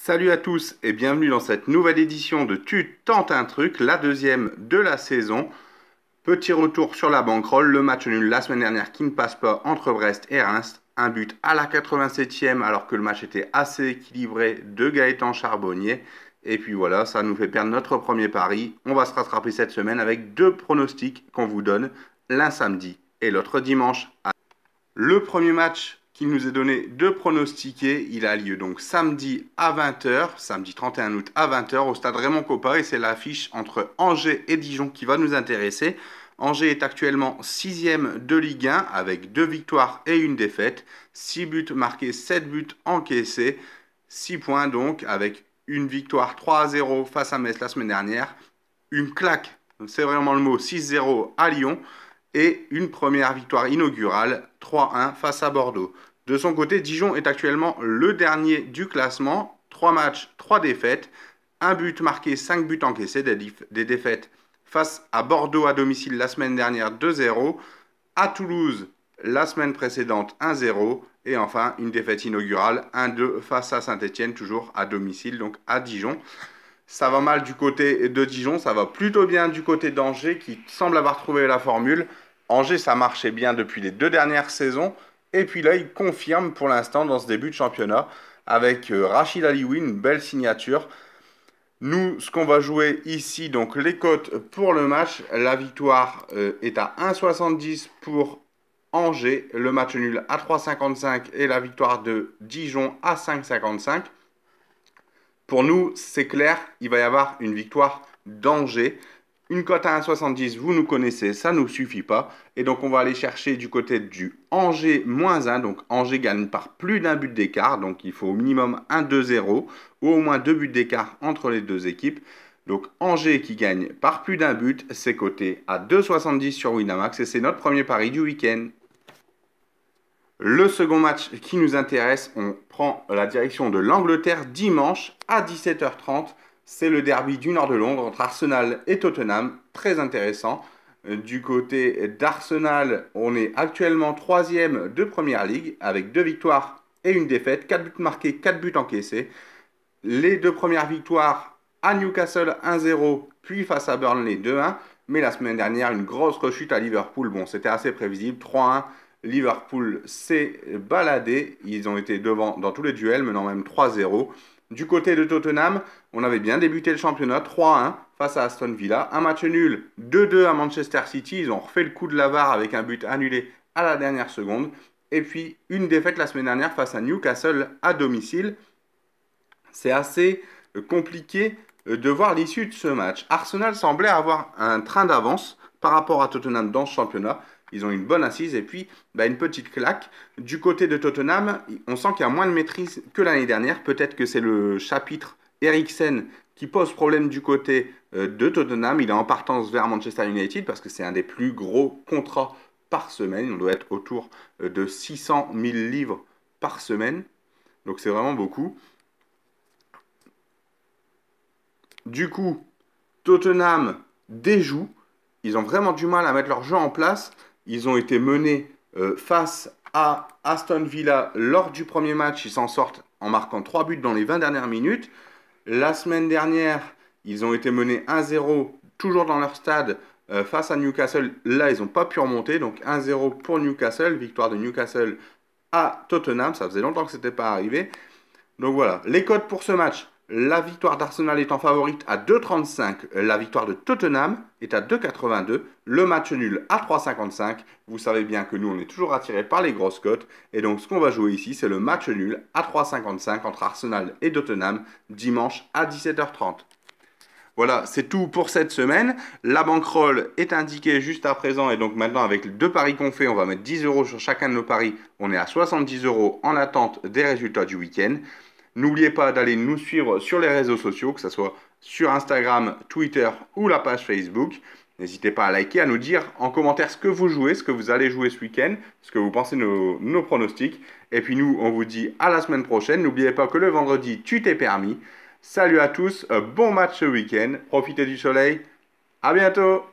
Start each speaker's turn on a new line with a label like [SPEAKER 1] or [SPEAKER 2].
[SPEAKER 1] Salut à tous et bienvenue dans cette nouvelle édition de Tu tentes un truc, la deuxième de la saison. Petit retour sur la banquerolle, le match nul la semaine dernière qui ne passe pas entre Brest et Reims. Un but à la 87e alors que le match était assez équilibré de Gaëtan Charbonnier. Et puis voilà, ça nous fait perdre notre premier pari. On va se rattraper cette semaine avec deux pronostics qu'on vous donne, l'un samedi et l'autre dimanche. Le premier match qui nous est donné de pronostiquer, il a lieu donc samedi à 20h, samedi 31 août à 20h au stade Raymond Kopa et c'est l'affiche entre Angers et Dijon qui va nous intéresser. Angers est actuellement 6e de Ligue 1 avec 2 victoires et une défaite, 6 buts marqués, 7 buts encaissés, 6 points donc avec une victoire 3-0 face à Metz la semaine dernière, une claque, c'est vraiment le mot, 6-0 à Lyon et une première victoire inaugurale 3-1 face à Bordeaux. De son côté, Dijon est actuellement le dernier du classement. 3 matchs, 3 défaites. 1 but marqué, 5 buts encaissés. Des défaites face à Bordeaux à domicile la semaine dernière 2-0. À Toulouse la semaine précédente 1-0. Et enfin, une défaite inaugurale 1-2 face à Saint-Etienne, toujours à domicile, donc à Dijon. Ça va mal du côté de Dijon, ça va plutôt bien du côté d'Angers qui semble avoir trouvé la formule. Angers, ça marchait bien depuis les 2 dernières saisons. Et puis là, il confirme pour l'instant dans ce début de championnat avec Rachid Alioui, une belle signature. Nous, ce qu'on va jouer ici, donc les cotes pour le match. La victoire est à 1,70 pour Angers, le match nul à 3,55 et la victoire de Dijon à 5,55. Pour nous, c'est clair, il va y avoir une victoire d'Angers. Une cote à 1,70, vous nous connaissez, ça ne nous suffit pas. Et donc, on va aller chercher du côté du Angers -1. Donc, Angers gagne par plus d'un but d'écart. Donc, il faut au minimum un 2-0 ou au moins 2 buts d'écart entre les deux équipes. Donc, Angers qui gagne par plus d'un but, c'est coté à 2,70 sur Winamax. Et c'est notre premier pari du week-end. Le second match qui nous intéresse, on prend la direction de l'Angleterre dimanche à 17h30. C'est le derby du nord de Londres entre Arsenal et Tottenham. Très intéressant. Du côté d'Arsenal, on est actuellement 3e de Première Ligue avec 2 victoires et une défaite. 4 buts marqués, 4 buts encaissés. Les 2 premières victoires à Newcastle 1-0, puis face à Burnley 2-1. Mais la semaine dernière, une grosse rechute à Liverpool. Bon, c'était assez prévisible, 3-1. Liverpool s'est baladé, ils ont été devant dans tous les duels, menant même 3-0. Du côté de Tottenham, on avait bien débuté le championnat 3-1 face à Aston Villa. Un match nul 2-2 à Manchester City, ils ont refait le coup de la VAR avec un but annulé à la dernière seconde. Et puis une défaite la semaine dernière face à Newcastle à domicile. C'est assez compliqué de voir l'issue de ce match. Arsenal semblait avoir un train d'avance par rapport à Tottenham dans ce championnat. Ils ont une bonne assise et puis une petite claque. Du côté de Tottenham, on sent qu'il y a moins de maîtrise que l'année dernière. Peut-être que c'est le chapitre Eriksen qui pose problème du côté de Tottenham. Il est en partance vers Manchester United parce que c'est un des plus gros contrats par semaine. On doit être autour de 600 000 livres par semaine. Donc c'est vraiment beaucoup. Du coup, Tottenham déjoue. Ils ont vraiment du mal à mettre leur jeu en place. Ils ont été menés face à Aston Villa lors du premier match. Ils s'en sortent en marquant 3 buts dans les 20 dernières minutes. La semaine dernière, ils ont été menés 1-0, toujours dans leur stade, face à Newcastle. Là, ils n'ont pas pu remonter. Donc 1-0 pour Newcastle. Victoire de Newcastle à Tottenham. Ça faisait longtemps que ce n'était pas arrivé. Donc voilà, les codes pour ce match. La victoire d'Arsenal est en favorite à 2,35. La victoire de Tottenham est à 2,82. Le match nul à 3,55. Vous savez bien que nous, on est toujours attirés par les grosses cotes. Et donc, ce qu'on va jouer ici, c'est le match nul à 3,55 entre Arsenal et Tottenham, dimanche à 17h30. Voilà, c'est tout pour cette semaine. La bankroll est indiquée juste à présent. Et donc maintenant, avec les 2 paris qu'on fait, on va mettre 10 € sur chacun de nos paris. On est à 70 € en attente des résultats du week-end. N'oubliez pas d'aller nous suivre sur les réseaux sociaux, que ce soit sur Instagram, Twitter ou la page Facebook. N'hésitez pas à liker, à nous dire en commentaire ce que vous jouez, ce que vous allez jouer ce week-end, ce que vous pensez de nos pronostics. Et puis nous, on vous dit à la semaine prochaine. N'oubliez pas que le vendredi, tu t'es permis. Salut à tous, bon match ce week-end. Profitez du soleil. À bientôt.